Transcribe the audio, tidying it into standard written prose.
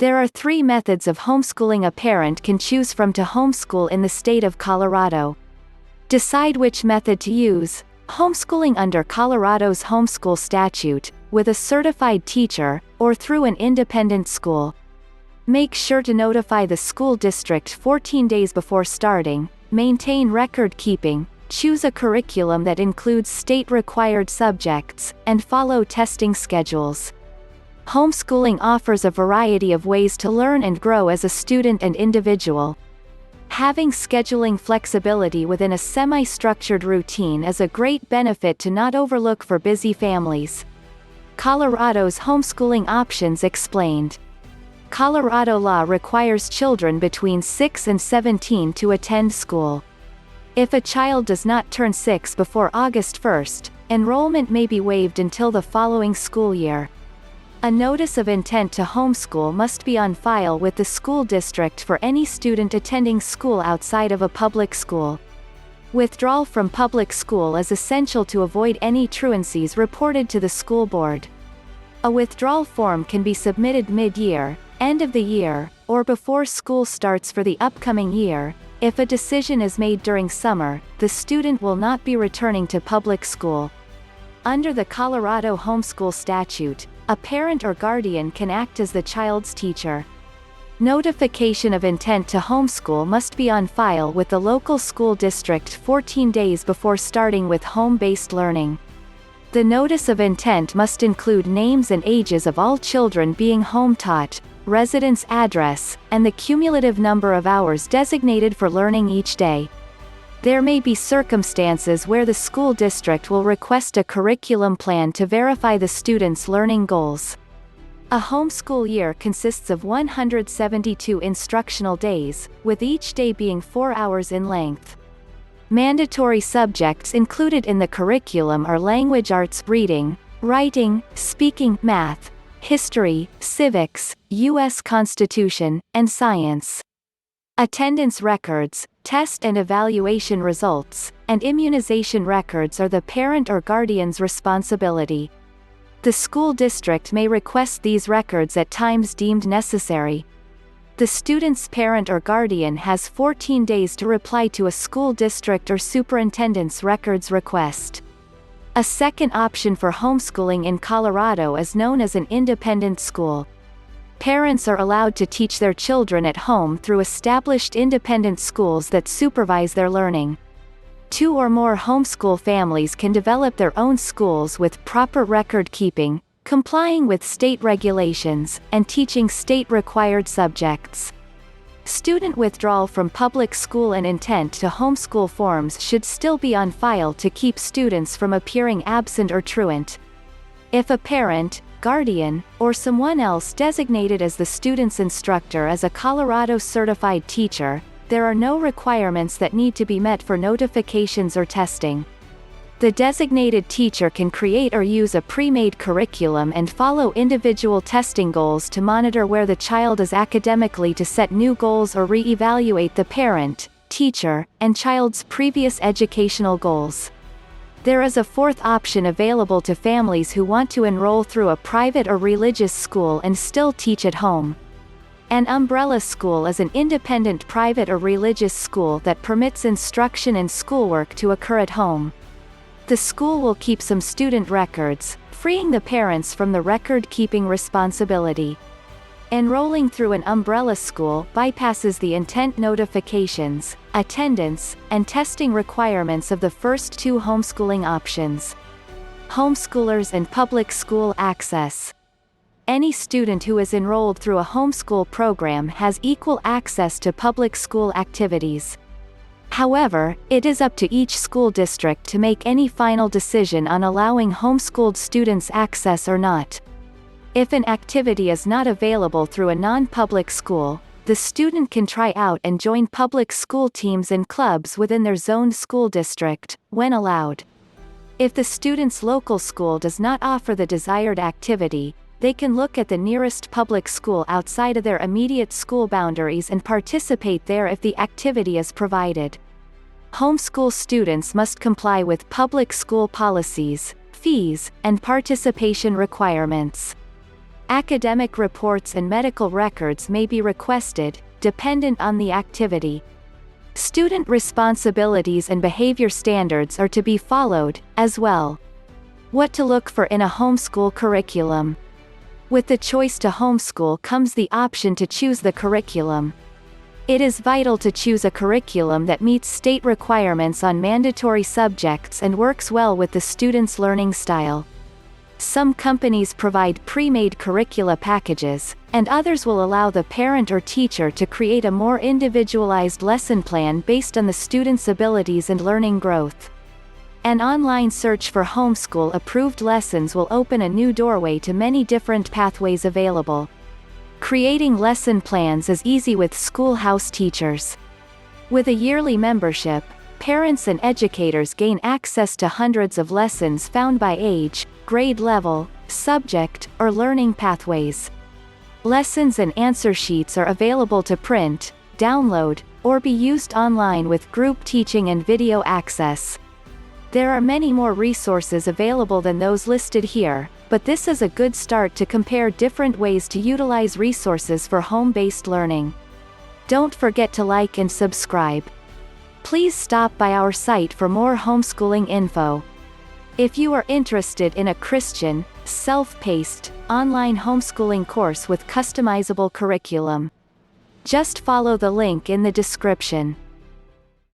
There are 3 methods of homeschooling a parent can choose from to homeschool in the state of Colorado. Decide which method to use: homeschooling under Colorado's homeschool statute, with a certified teacher, or through an independent school. Make sure to notify the school district 14 days before starting, maintain record keeping, choose a curriculum that includes state-required subjects, and follow testing schedules. Homeschooling offers a variety of ways to learn and grow as a student and individual. Having scheduling flexibility within a semi-structured routine is a great benefit to not overlook for busy families. Colorado's homeschooling options explained. Colorado law requires children between 6 and 17 to attend school. If a child does not turn 6 before August 1st, enrollment may be waived until the following school year. A notice of intent to homeschool must be on file with the school district for any student attending school outside of a public school. Withdrawal from public school is essential to avoid any truancies reported to the school board. A withdrawal form can be submitted mid-year, end of the year, or before school starts for the upcoming year. If a decision is made during summer, the student will not be returning to public school. Under the Colorado homeschool statute, a parent or guardian can act as the child's teacher. Notification of intent to homeschool must be on file with the local school district 14 days before starting with home-based learning. The notice of intent must include names and ages of all children being home-taught, residence address, and the cumulative number of hours designated for learning each day. There may be circumstances where the school district will request a curriculum plan to verify the student's learning goals. A homeschool year consists of 172 instructional days, with each day being 4 hours in length. Mandatory subjects included in the curriculum are language arts, reading, writing, speaking, math, history, civics, U.S. Constitution, and science. Attendance records, test and evaluation results, and immunization records are the parent or guardian's responsibility. The school district may request these records at times deemed necessary. The student's parent or guardian has 14 days to reply to a school district or superintendent's records request. A second option for homeschooling in Colorado is known as an independent school. Parents are allowed to teach their children at home through established independent schools that supervise their learning. 2 or more homeschool families can develop their own schools with proper record keeping, complying with state regulations, and teaching state-required subjects. Student withdrawal from public school and intent to homeschool forms should still be on file to keep students from appearing absent or truant. If a parent, guardian, or someone else designated as the student's instructor is a Colorado certified teacher, there are no requirements that need to be met for notifications or testing. The designated teacher can create or use a pre-made curriculum and follow individual testing goals to monitor where the child is academically, to set new goals or re-evaluate the parent, teacher, and child's previous educational goals. There is a fourth option available to families who want to enroll through a private or religious school and still teach at home. An umbrella school is an independent private or religious school that permits instruction and schoolwork to occur at home. The school will keep some student records, freeing the parents from the record-keeping responsibility. Enrolling through an umbrella school bypasses the intent notifications, attendance, and testing requirements of the first 2 homeschooling options. Homeschoolers and public school access. Any student who is enrolled through a homeschool program has equal access to public school activities. However, it is up to each school district to make any final decision on allowing homeschooled students access or not. If an activity is not available through a non-public school, the student can try out and join public school teams and clubs within their zoned school district, when allowed. If the student's local school does not offer the desired activity, they can look at the nearest public school outside of their immediate school boundaries and participate there if the activity is provided. Homeschool students must comply with public school policies, fees, and participation requirements. Academic reports and medical records may be requested, dependent on the activity. Student responsibilities and behavior standards are to be followed, as well. What to look for in a homeschool curriculum. With the choice to homeschool comes the option to choose the curriculum. It is vital to choose a curriculum that meets state requirements on mandatory subjects and works well with the student's learning style. Some companies provide pre-made curricula packages, and others will allow the parent or teacher to create a more individualized lesson plan based on the student's abilities and learning growth. An online search for homeschool-approved lessons will open a new doorway to many different pathways available. Creating lesson plans is easy with schoolhouse teachers. With a yearly membership, parents and educators gain access to hundreds of lessons found by age, grade level, subject, or learning pathways. Lessons and answer sheets are available to print, download, or be used online with group teaching and video access. There are many more resources available than those listed here, but this is a good start to compare different ways to utilize resources for home-based learning. Don't forget to like and subscribe. Please stop by our site for more homeschooling info. If you are interested in a Christian, self-paced, online homeschooling course with customizable curriculum, just follow the link in the description.